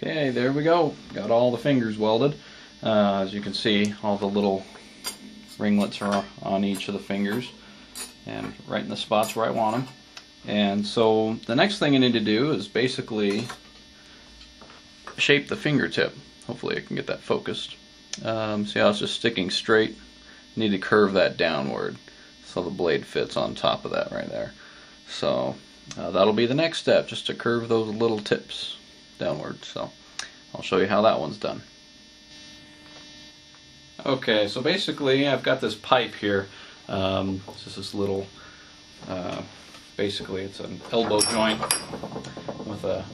Okay, there we go. Got all the fingers welded. As you can see, all the little ringlets are on each of the fingers and right in the spots where I want them. And so the next thing I need to do is basically shape the fingertip. Hopefully I can get that focused. See how it's just sticking straight? You need to curve that downward so the blade fits on top of that right there. So that'll be the next step, just to curve those little tips downward. So I'll show you how that one's done. Okay, so basically I've got this pipe here. It's just this little, basically it's an elbow joint with a,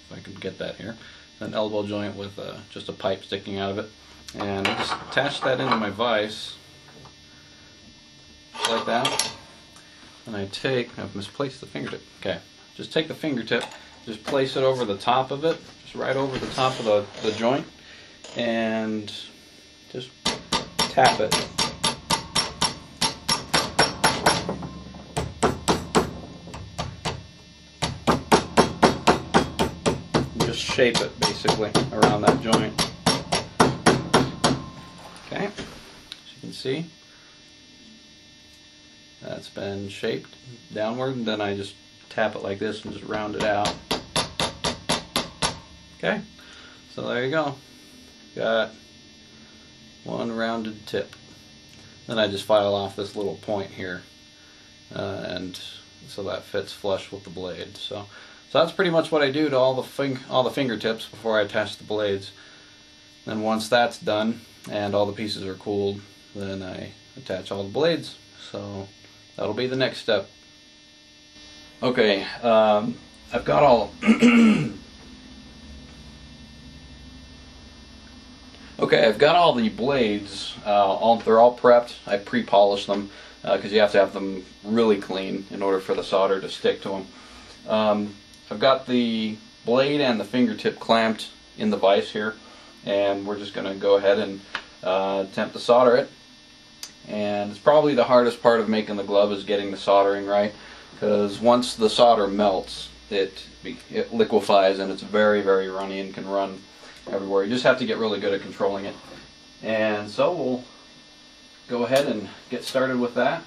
if I can get that here, an elbow joint with just a pipe sticking out of it. And I just attach that into my vise like that. And I've misplaced the fingertip. Okay, just take the fingertip, just place it over the top of it, just right over the top of the joint, and just tap it. And just shape it basically around that joint. Okay, as you can see, that's been shaped downward, and then I just tap it like this and just round it out. Okay, so there you go. Got one rounded tip. Then I just file off this little point here, and so that fits flush with the blade. So that's pretty much what I do to all the fingertips before I attach the blades. Then once that's done and all the pieces are cooled, then I attach all the blades. So that'll be the next step. Okay, I've got all okay, I've got all the blades. They're all prepped. I pre-polished them because you have to have them really clean in order for the solder to stick to them. I've got the blade and the fingertip clamped in the vise here, and we're just going to go ahead and attempt to solder it. And it's probably the hardest part of making the glove is getting the soldering right, because once the solder melts, it liquefies and it's very, very runny and can run everywhere. You just have to get really good at controlling it. And so we'll go ahead and get started with that.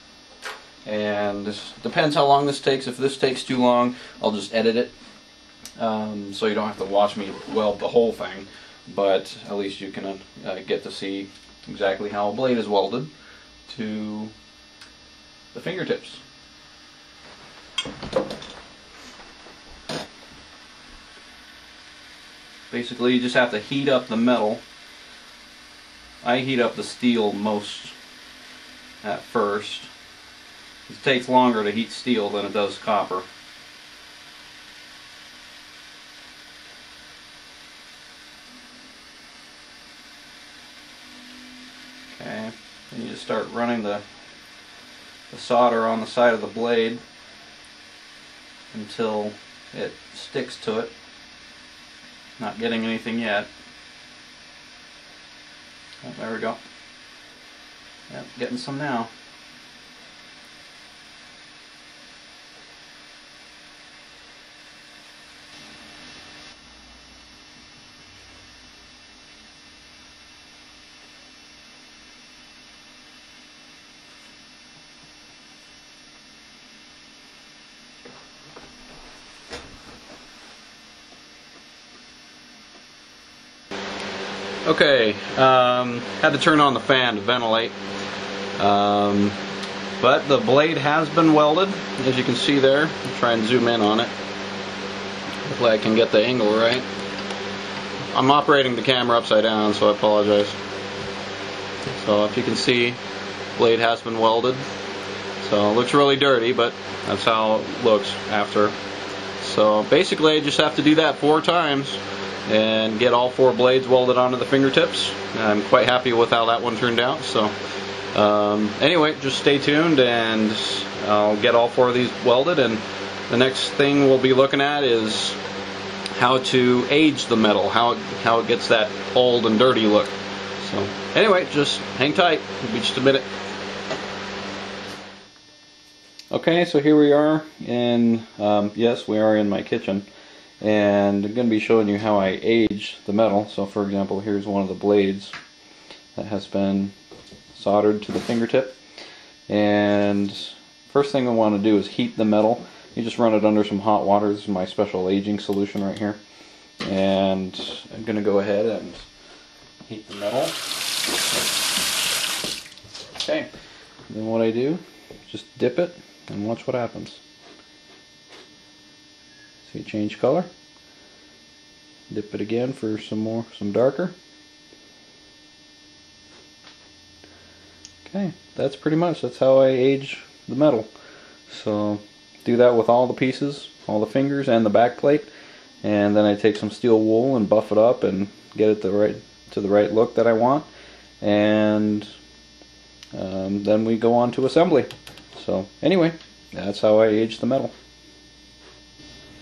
And this depends how long this takes. If this takes too long, I'll just edit it, so you don't have to watch me weld the whole thing, but at least you can get to see exactly how a blade is welded to the fingertips. Basically, you just have to heat up the metal. I heat up the steel most at first. It takes longer to heat steel than it does copper. Okay, then you just start running the solder on the side of the blade until it sticks to it. Not getting anything yet. Oh, there we go. Yep, getting some now. Okay, had to turn on the fan to ventilate, but the blade has been welded, as you can see there. I'll try and zoom in on it. Hopefully I can get the angle right. I'm operating the camera upside down, so I apologize. So if you can see, blade has been welded. So it looks really dirty, but that's how it looks after. So basically I just have to do that 4 times and get all 4 blades welded onto the fingertips. I'm quite happy with how that one turned out. So anyway, just stay tuned and I'll get all 4 of these welded, and the next thing we'll be looking at is how to age the metal, how it gets that old and dirty look. So anyway, just hang tight. It'll be just a minute. Okay, so here we are in, yes, we are in my kitchen. and I'm going to be showing you how I age the metal. So for example, here's one of the blades that has been soldered to the fingertip, and first thing I want to do is heat the metal. You just run it under some hot water. This is my special aging solution right here, and I'm going to go ahead and heat the metal. Okay, then what I do, just dip it and watch what happens. See it change color. Dip it again for some darker. Okay, that's how I age the metal. So do that with all the pieces, all the fingers and the back plate, and then I take some steel wool and buff it up and get it to the right look that I want, and then we go on to assembly. So anyway, that's how I age the metal.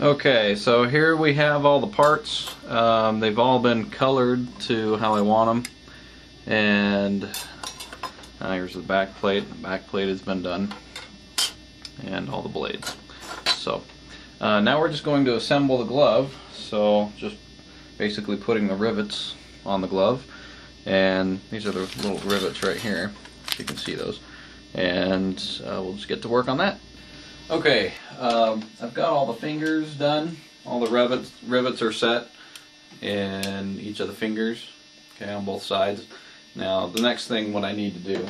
Okay, so here we have all the parts. They've all been colored to how I want them, and here's the back plate. The back plate has been done, and all the blades. So now we're just going to assemble the glove. So just basically putting the rivets on the glove, and these are the little rivets right here. You can see those, and we'll just get to work on that. Okay, I've got all the fingers done. All the rivets are set in each of the fingers, okay, on both sides. Now the next thing what I need to do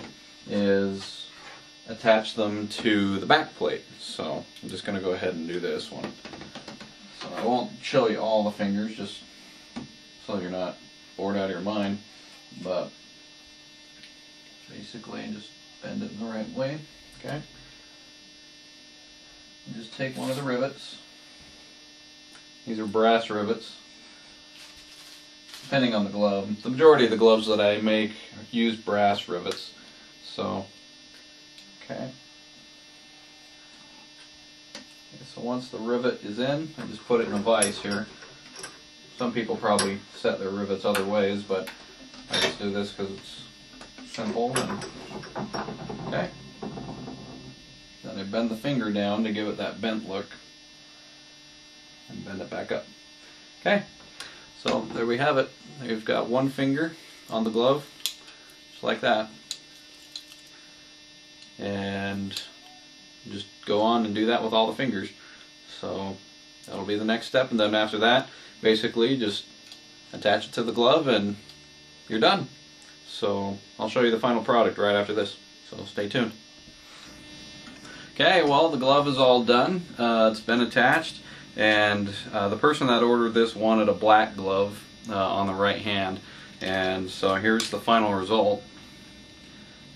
is attach them to the back plate. So I'm just going to go ahead and do this one. So I won't show you all the fingers, just so you're not bored out of your mind, but basically just bend it in the right way, okay? And just take one of the rivets. These are brass rivets, depending on the glove. The majority of the gloves that I make use brass rivets. So, okay. So once the rivet is in, I just put it in a vise here. Some people probably set their rivets other ways, but I just do this because it's simple. And, okay. Then I bend the finger down to give it that bent look, and bend it back up. Okay, so there we have it. We've got one finger on the glove, just like that, and just go on and do that with all the fingers. So that'll be the next step, and then after that, basically just attach it to the glove and you're done. So I'll show you the final product right after this, so stay tuned. Okay, well, the glove is all done. It's been attached, and the person that ordered this wanted a black glove on the right hand, and so here's the final result.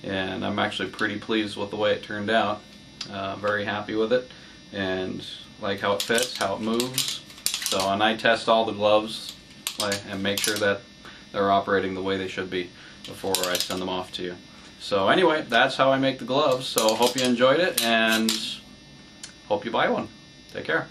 And I'm actually pretty pleased with the way it turned out. Very happy with it, and like how it fits, how it moves. So, and I test all the gloves and make sure that they're operating the way they should be before I send them off to you. So anyway, that's how I make the gloves. So hope you enjoyed it, and hope you buy one. Take care.